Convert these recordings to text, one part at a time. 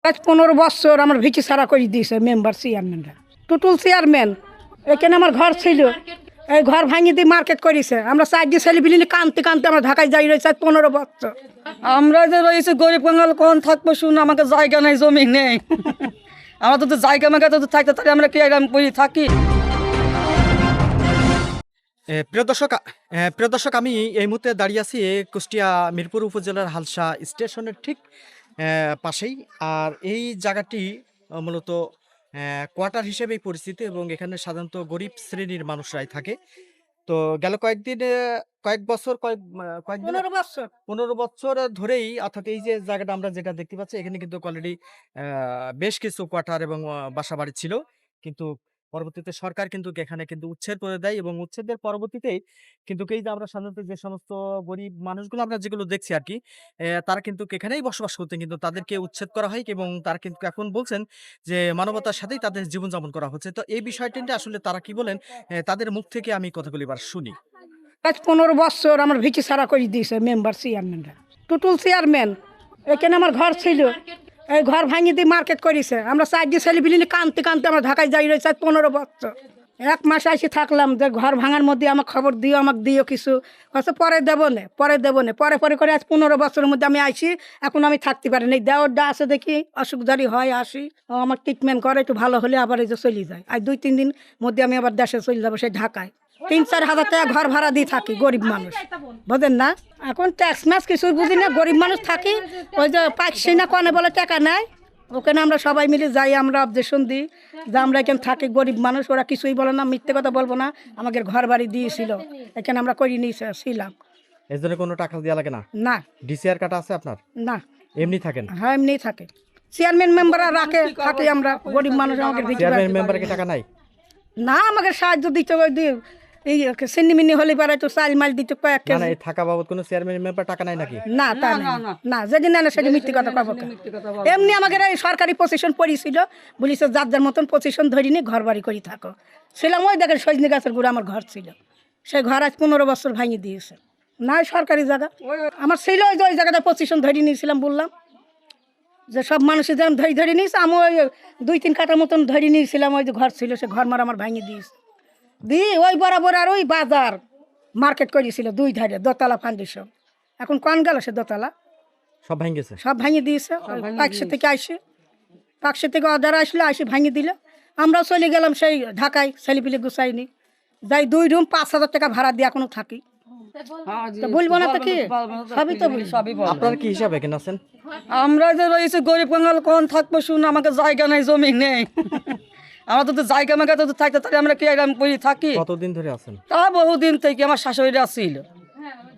আজ 15 বছর আমার ভিটি ছাড়া করে দিয়েছে মেম্বার চেয়ারম্যানরা, টোটাল চেয়ারম্যান। এখানে আমার ঘর ছিল, এই ঘর ভাঙিয়ে দিয়ে মার্কেট করেছে। আমরা চারটি ছেলে বিলিনি কানতে কানতে আমরা ঢাকায় যাই রয়েছে 15 বছর। আমরা যে রয়েছে গরিব কাঙ্গাল কোন থাকবো শুন, আমাকে জায়গা নেই, জমি নেই। আমাদের তো জায়গা মাগা তো থাকতে তাহলে আমরা কি এরকম করে থাকি? প্রিয় দর্শক, আমি এই মুহূর্তে দাঁড়িয়ে আছি কুষ্টিয়া মিরপুর উপজেলার হালসা স্টেশনের ঠিক পাশেই। আর এই জায়গাটি মূলত কোয়ার্টার হিসেবেই পরিচিত এবং এখানে সাধারণত গরিব শ্রেণীর মানুষরাই থাকে। তো গেল কয়েক বছর 15 বছর 15 বছর ধরেই, অর্থাৎ এই যে জায়গাটা আমরা যেটা দেখতে পাচ্ছি, এখানে কিন্তু অলরেডি বেশ কিছু কোয়ার্টার এবং বাসা বাড়ি ছিল। কিন্তু পরবর্তীতে সরকার কিন্তু এখানে কিন্তু উচ্ছেদ করে দেয় এবং উচ্ছেদের পরবর্তীতে কিন্তু এই যে আমরা সাধারণত যে সমস্ত গরিব মানুষগুলো আমরা যেগুলো দেখছি আর কি, তারা কিন্তু এখানেই বসবাস করতেন, কিন্তু তাদেরকে উচ্ছেদ করা হয় এবং তারা কিন্তু এখন বলছেন যে মানবতার সাথেই তাদের জীবনযাপন করা হচ্ছে। তো এই বিষয়টি নিয়ে আসলে তারা কি বলেন, তাদের মুখ থেকে আমি কথাগুলি এবার শুনি। আজ 15 বছর আমার ভিটি ছাড়া করে দিয়েছে মেম্বার চেয়ারম্যানরা, টোটাল চেয়ারম্যান। এখানে আমার ঘর ছিল, এই ঘর ভাঙিয়ে দিয়ে মার্কেট করেছে। আমরা চারটি ছেলে বিলিনি কানতে কানতে আমরা ঢাকায় যাই রয়েছে 15 বছর। 1 মাস এসে থাকলাম, যে ঘর ভাঙার মধ্যে আমার খবর দিও, আমাকে দিও কিছু। আচ্ছা পরে দেবো না, পরে পরে করে আজ 15 বছরের মধ্যে আমি আইসি। এখন আমি থাকতে পারি না, দেওয়ারটা আছে দেখি, অসুখ জারি হয় আসি, ও আমার ট্রিটমেন্ট করে, একটু ভালো হলে আবার এই যে চলে যায়। আর 2-3 দিন মধ্যে আমি আবার দেশে চলে যাবো, সেই ঢাকায়। 3-4 হাজার টাকা ঘর ভাড়া দিয়ে থাকি, গরিব মানুষ, বোঝেন না? এখন ট্যাক্স ম্যাক্স কিছু বুঝি না, গরিব মানুষ থাকি। ওই যে পাচ্ছি না কনে বলে টাকা নেয়, ওখানে আমরা সবাই মিলে যাই, আমরা অবজেকশন দিই যে আমরা এখানে থাকি, গরিব মানুষ। ওরা কিছুই বলে না, মিথ্যে কথা বলবো না, আমাদের ঘর বাড়ি দিয়েছিল, এখানে আমরা করি নিয়েছিলাম। এর জন্য কোনো টাকা দেওয়া লাগে না? না ডিসিআর কাটা আছে আপনার? না, এমনি থাকেন? হ্যাঁ এমনিই থাকে। চেয়ারম্যান মেম্বাররা রাখে, থাকি আমরা গরিব মানুষ, আমাদের চেয়ারম্যান মেম্বারকে টাকা নাই? না, আমাকে সাহায্য দিতে ওই দিয়ে এই সিন্নিমিনি হলে পারে একটু চাল মাল দিতে কয়েক না, কেজি। এই থাকা বাবদ কোনো চেয়ারম্যান মেম্বার টাকা নাই নাকি? না তা না, না যেদিন না সেদিন মিথ্যে কথা পাবো। এমনি আমাদের এই সরকারি পজিশন পড়েছিল, বলিস যার যার মতন পজিশন ধরিনি, ঘর বাড়ি করে থাকো। ছিলাম ওই দেখেন সজনে গাছের গুঁড়ো আমার ঘর ছিল, সেই ঘর আজ 15 বছর ভাঙিয়ে দিয়েছে। না সরকারি জায়গা আমার ছিল, ওই যে ওই জায়গাটা পজিশন ধরে নিয়েছিলাম, বললাম যে সব মানুষের যেমন ধরে নিয়েছে, আমি ওই 2-3 কাঠার মতন ধরে নিয়েছিলাম। ওই যে ঘর ছিল, সে ঘর মার আমার ভাঙিয়ে দিয়েছে দিয়ে ওই বরাবর। আর ওই বাজার মার্কেট করেছিল 2 ধারে, দোতলা ফাউন্ডেশন। এখন কোন গেল সে দোতলা, সব ভেঙে গেছে? সব ভাঙিয়ে দিয়েছে। পাকশে থেকে অর্ডার আসলে আসে ভাঙিয়ে দিল। আমরাও চলে গেলাম সেই ঢাকায়, ছেলেপিলে গুছাইনি যাই। 2 রুম 5,000 টাকা ভাড়া দিয়ে এখনো থাকি। তো বলবো না তো কি, সবই তো বলি। আপনার কি হিসাবে এখানে আছেন? আমরা যে রয়েছে গরিব কাঙ্গাল কোন থাকবো শুন, আমাকে জায়গা নেই, জমি নেই। আমাদের তো জায়গা মাগা তো থাকতে তাহলে আমরা কি এরকম করে থাকি? কতদিন ধরে আছেন? তা বহুদিন থেকে আমার শাশুড়িরা ছিল,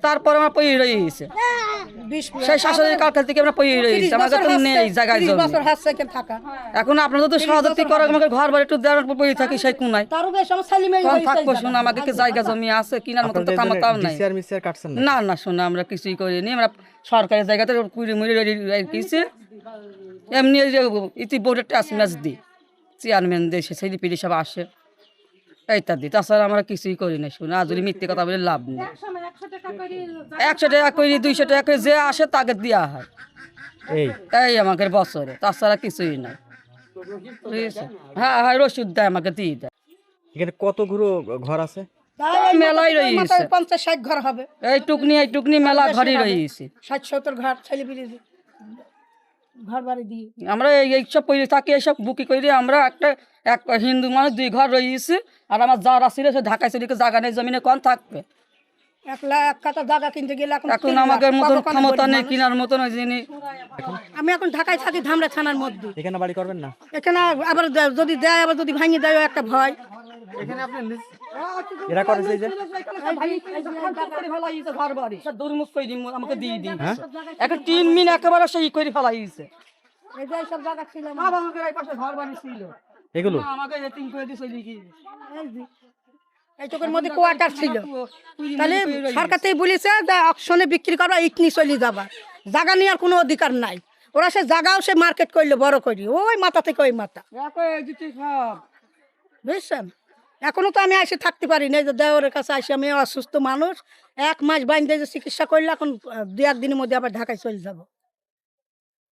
তারপর আমার পই রয়েছে। সেই শাশুড়ির কালকাল থেকে আমরা পই রয়েছে, আমাকে তো নেই জায়গায় 30 জমি। বছর হাত থেকে থাকা। এখন আপনাদের তো সহযোগিতা করে আমাকে ঘর বাড়ি একটু দেওয়ার পর পই থাকি, সেই কোনায় তারও বেশ আমার ছেলে মেয়ে কোন হয়েছে থাকবো জায়গা। শুন, আমাকে কি জায়গা জমি আছে কিনার মতো তো ক্ষমতাও নাই। ডিসিআর মিসিআর কাটছেন না? না না শোনা, আমরা কিছুই করিনি, আমরা সরকারি জায়গাতে কুড়ি মুড়ি রেখেছি। এমনি ওই যে ইতি বোর্ডের ট্যাক্স ম্যাচ দিই, চেয়ারম্যান দেশে সেই পিড়ি সব আসে ইত্যাদি। তাছাড়া আমরা কিছুই করি না শুনে, আর যদি মিথ্যে কথা বলে লাভ নেই। 100 টাকা করে 200 টাকা করে যে আসে তাকে দেওয়া হয়, এই এই আমাকে বছরে, তাছাড়া কিছুই নাই। বুঝেছে? হ্যাঁ হ্যাঁ, রসিদ দেয়, আমাকে দিয়ে দেয়। এখানে কতগুলো ঘর আছে? তাই মেলাই রয়েছে, 50-60 ঘর হবে, এইটুকনি মেলা ঘরই রয়েছে। 60-70 ঘর ছেলে পিলে ঘর বাড়ি দিয়ে। আমরা এইসব করে থাকি, এইসব বুকি করে আমরা এক হিন্দু মানুষ 2 ঘর রয়েছে। আর আমার যারা ছিল সে ঢাকায় চলে জায়গা নেই, জমিনে কোন থাকবে। 1 কাঠা জায়গা কিনতে গেলে এখন এখন 3 লাখ, আমাদের মতন কত কম ক্ষমতা গরিব নেই মানুষ। কেনার মতন ওই জিনিস। আমি এখন ঢাকায় থাকি, ধামরা থানার মধ্যে। এখানে বাড়ি করবেন না? এখানে আবার যদি দেয়, আবার যদি ভাঙিয়ে দেয়, একটা ভয়। এরা করেছে এই যে আমাকে দিয়ে দিই একটা 3 মিন একেবারে সেই করে ফেলাইছে। এই যে সব জায়গা ছিল আমাদের এই পাশে ঘর বাড়ি ছিল, এগুলো আমাকে 3 করে দিয়ে চলে গিয়েছে। এই চোখের মধ্যে কোয়ার্টার ছিল, তাহলে সরকার থেকে বলেছে যে অকশনে বিক্রি করবা, ইটনি চলে যাবা, জায়গা নেওয়ার কোনো অধিকার নাই। ওরা সে জায়গাও সে মার্কেট করলো বড় করি, ওই মাথা থেকে ওই মাথা, বুঝছেন? এখনো তো আমি এসে থাকতে পারি না, যে দেওয়ারের কাছে আসি, আমি অসুস্থ মানুষ। 1 মাস বাইন্দে যে চিকিৎসা করলে এখন 2-1 দিনের মধ্যে আবার ঢাকায় চলে যাব।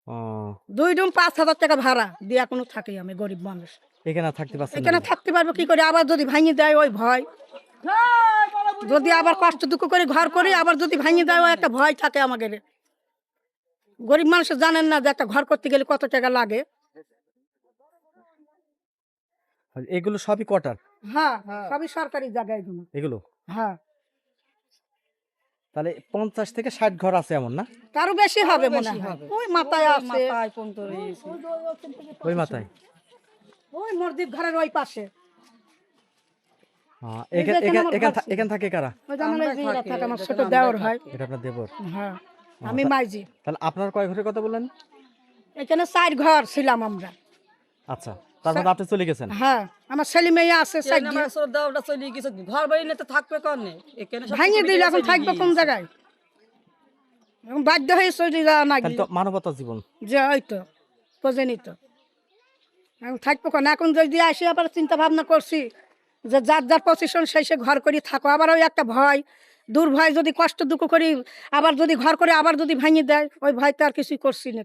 ও, 2 রুম 5,000 টাকা ভাড়া দিয়া কোনো থাকি আমি গরিব মানুষ। এখানে থাকতে পারছেন না? এখানে থাকতে পারবো কি করে, আবার যদি ভাঙি দেয় ওই ভয়, যদি আবার কষ্ট দুঃখ করে ঘর করি আবার যদি ভাঙি দেয় ওই একটা ভয় থাকে আমাদের। গরিব মানুষ জানেন না যে একটা ঘর করতে গেলে কত টাকা লাগে। এগুলো সবই কোয়ার্টার হ্যাঁ, সবই সরকারি জায়গায় এগুলো। এগুলো? হ্যাঁ, তাহলে 50 থেকে 60 ঘর আছে এমন না? তারও বেশি হবে মনে বেশি হয়। হবে। ওই মাথায় আছে, মাথায় পর্যন্ত রয়েছে। ওই মাথায়? ওই মসজিদ ঘরের ওই পাশে। এই যে এখান এখানে আমার ঘর ছিল। এখান থাকে কারা? ওই যে আমার এই যে আমরাই এরা থাকি, থাকে, আমার যেখানে ছোট আমরাই দেওর হয়। এটা আপনার দেবর? হ্যাঁ, আমি মাইজি। তাহলে আপনার কয় ঘরের কথা বললেন? এখানে 4 ঘর ছিলাম আমরা। আচ্ছা, তার মধ্যে আপনি চলে গেছেন? হ্যাঁ, আমার ছেলে মেয়ে আছে এই সাইড না, দিয়ে। আমার শ্রদ্ধাটা চলে গেছে, ঘর বাড়ি নিয়ে তো থাকবে কনে? এখানে সব ভাঙিয়ে কিছু দিলে বিক্রি এখন চলে থাকবে কোন গিয়েছে। জায়গায়? এখন বাধ্য হয়ে চলে যাওয়া না তাহলে তো মানবতা জীবন। যে হয়তো বোঝেনি তো, এখন থাকবো কেন? এখন যদি আসি আবার চিন্তা ভাবনা করছি যে যার যার পজিশন সেই সে ঘর করি থাকো, আবার ওই একটা ভয়, দূর ভয়, যদি কষ্ট দুঃখ করি আবার যদি ঘর করে আবার যদি ভাঙিয়ে দেয় ওই ভয়তে আর কিছুই করছি না।